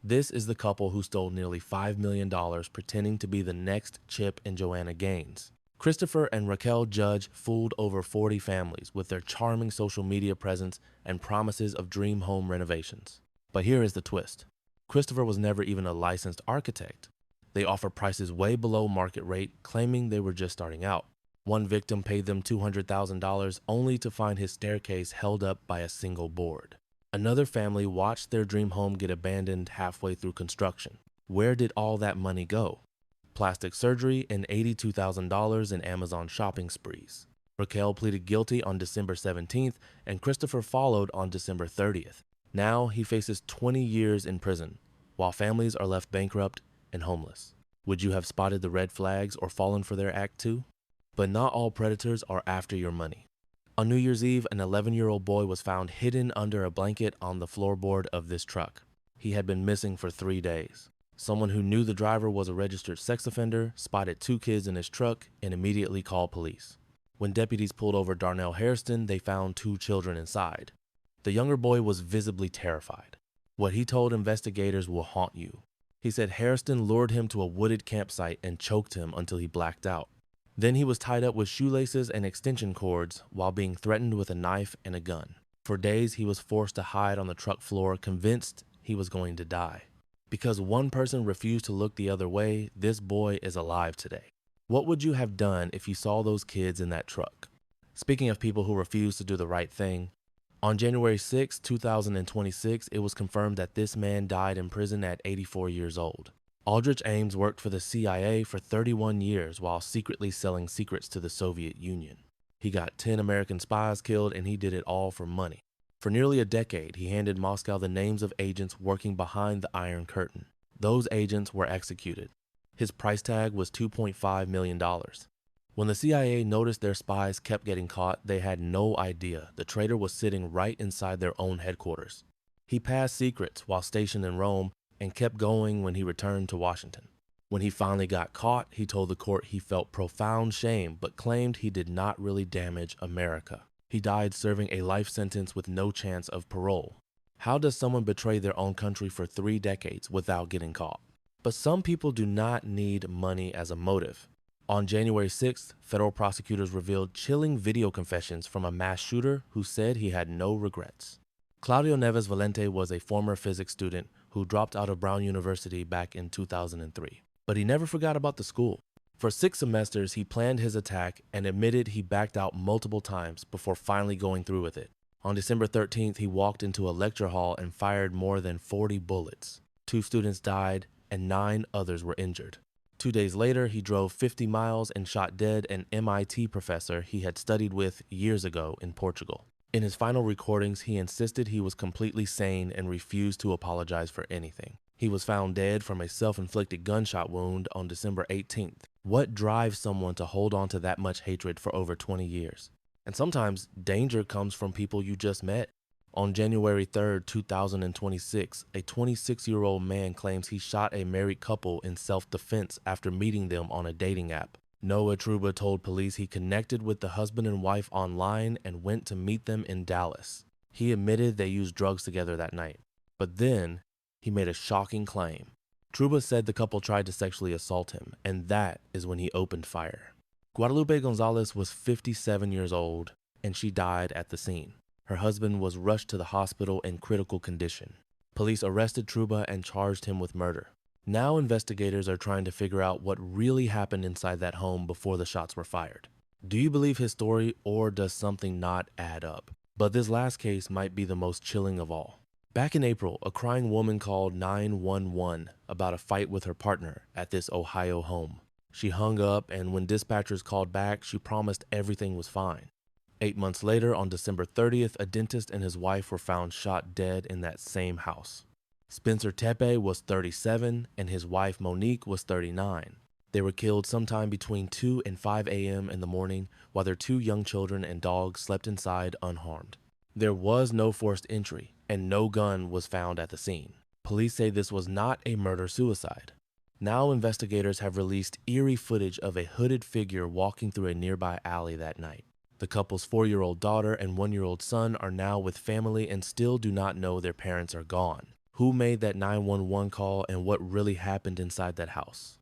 This is the couple who stole nearly $5 million pretending to be the next Chip and Joanna Gaines. Christopher and Raquel Judge fooled over 40 families with their charming social media presence and promises of dream home renovations. But here is the twist. Christopher was never even a licensed architect. They offer prices way below market rate, claiming they were just starting out. One victim paid them $200,000 only to find his staircase held up by a single board. Another family watched their dream home get abandoned halfway through construction. Where did all that money go? Plastic surgery and $82,000 in Amazon shopping sprees. Raquel pleaded guilty on December 17th and Christopher followed on December 30th. Now he faces 20 years in prison, while families are left bankrupt and homeless. Would you have spotted the red flags or fallen for their act too? But not all predators are after your money. On New Year's Eve, an 11-year-old boy was found hidden under a blanket on the floorboard of this truck. He had been missing for 3 days. Someone who knew the driver was a registered sex offender spotted 2 kids in his truck and immediately called police. When deputies pulled over Darnell Hairston, they found 2 children inside. The younger boy was visibly terrified. What he told investigators will haunt you. He said Hairston lured him to a wooded campsite and choked him until he blacked out. Then he was tied up with shoelaces and extension cords while being threatened with a knife and a gun. For days, he was forced to hide on the truck floor, convinced he was going to die. Because one person refused to look the other way, this boy is alive today. What would you have done if you saw those kids in that truck? Speaking of people who refuse to do the right thing, on January 6, 2026, it was confirmed that this man died in prison at 84 years old. Aldrich Ames worked for the CIA for 31 years while secretly selling secrets to the Soviet Union. He got 10 American spies killed and he did it all for money. For nearly a decade, he handed Moscow the names of agents working behind the Iron Curtain. Those agents were executed. His price tag was $2.5 million. When the CIA noticed their spies kept getting caught, they had no idea the traitor was sitting right inside their own headquarters. He passed secrets while stationed in Rome and kept going when he returned to Washington. When he finally got caught, he told the court he felt profound shame but claimed he did not really damage America. He died serving a life sentence with no chance of parole. How does someone betray their own country for 3 decades without getting caught? But some people do not need money as a motive. On January 6th, federal prosecutors revealed chilling video confessions from a mass shooter who said he had no regrets. Claudio Neves Valente was a former physics student who dropped out of Brown University back in 2003. But he never forgot about the school. For 6 semesters, he planned his attack and admitted he backed out multiple times before finally going through with it. On December 13th, he walked into a lecture hall and fired more than 40 bullets. 2 students died and 9 others were injured. 2 days later, he drove 50 miles and shot dead an MIT professor he had studied with years ago in Portugal. In his final recordings, he insisted he was completely sane and refused to apologize for anything. He was found dead from a self-inflicted gunshot wound on December 18th. What drives someone to hold on to that much hatred for over 20 years? And sometimes danger comes from people you just met. On January 3rd, 2026, a 26-year-old man claims he shot a married couple in self-defense after meeting them on a dating app. Noah Truba told police he connected with the husband and wife online and went to meet them in Dallas. He admitted they used drugs together that night. But then, he made a shocking claim. Truba said the couple tried to sexually assault him, and that is when he opened fire. Guadalupe Gonzalez was 57 years old, and she died at the scene. Her husband was rushed to the hospital in critical condition. Police arrested Truba and charged him with murder. Now investigators are trying to figure out what really happened inside that home before the shots were fired. Do you believe his story, or does something not add up? But this last case might be the most chilling of all. Back in April, a crying woman called 911 about a fight with her partner at this Ohio home. She hung up, and when dispatchers called back, she promised everything was fine. 8 months later, on December 30th, a dentist and his wife were found shot dead in that same house. Spencer Tepe was 37 and his wife Monique was 39. They were killed sometime between 2 and 5 a.m. in the morning while their 2 young children and dogs slept inside unharmed. There was no forced entry and no gun was found at the scene. Police say this was not a murder-suicide. Now investigators have released eerie footage of a hooded figure walking through a nearby alley that night. The couple's 4-year-old daughter and 1-year-old son are now with family and still do not know their parents are gone. Who made that 911 call and what really happened inside that house?